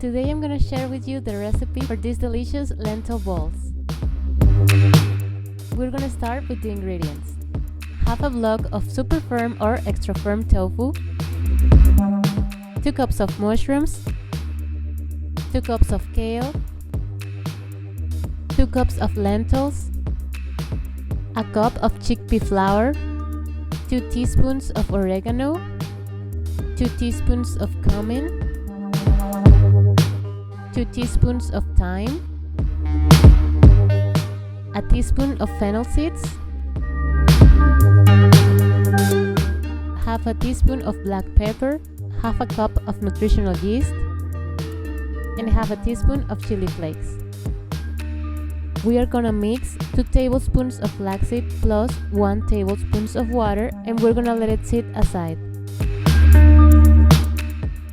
Today I'm gonna share with you the recipe for these delicious lentil balls. We're gonna start with the ingredients. Half a block of super firm or extra firm tofu, 2 cups of mushrooms, 2 cups of kale, 2 cups of lentils, a cup of chickpea flour, 2 teaspoons of oregano, 2 teaspoons of cumin, 2 teaspoons of thyme, a teaspoon of fennel seeds, half a teaspoon of black pepper, half a cup of nutritional yeast, and half a teaspoon of chili flakes. We are gonna mix 2 tablespoons of flaxseed plus 1 tablespoon of water, and we're gonna let it sit aside.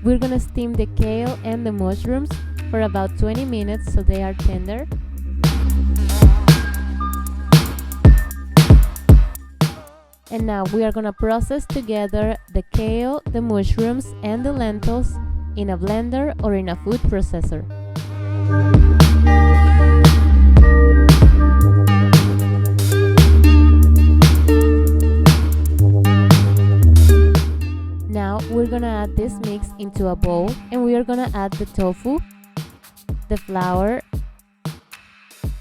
We're gonna steam the kale and the mushrooms for about 20 minutes so they are tender. And now we are gonna process together the kale, the mushrooms, and the lentils in a blender or in a food processor. Now we're gonna add this mix into a bowl, and we are gonna add the tofu, the flour,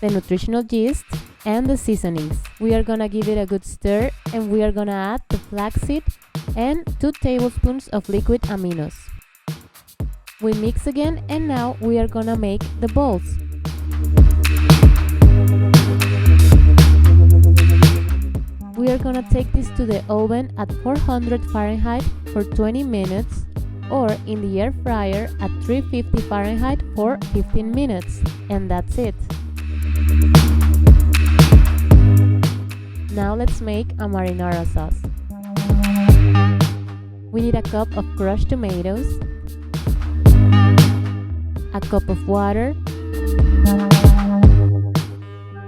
the nutritional yeast, and the seasonings. We are gonna give it a good stir, and we are gonna add the flaxseed and 2 tablespoons of liquid aminos. We mix again, and now we are gonna make the balls. We are gonna take this to the oven at 400 Fahrenheit for 20 minutes, or in the air fryer at 350 Fahrenheit for 15 minutes, and that's it. Now let's make a marinara sauce. We need a cup of crushed tomatoes, a cup of water,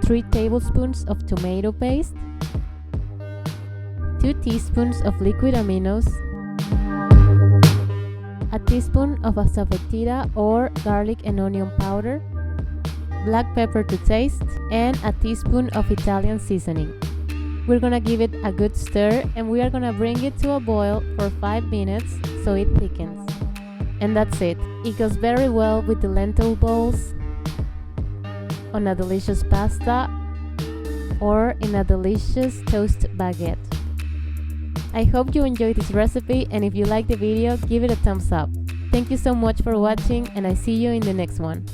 3 tablespoons of tomato paste, 2 teaspoons of liquid aminos, a teaspoon of asafoetida or garlic and onion powder, black pepper to taste, and a teaspoon of Italian seasoning. We're gonna give it a good stir, and we are gonna bring it to a boil for 5 minutes so it thickens. And that's it. It goes very well with the lentil balls, on a delicious pasta, or in a delicious toast baguette. I hope you enjoyed this recipe, and if you like the video, give it a thumbs up. Thank you so much for watching, and I see you in the next one.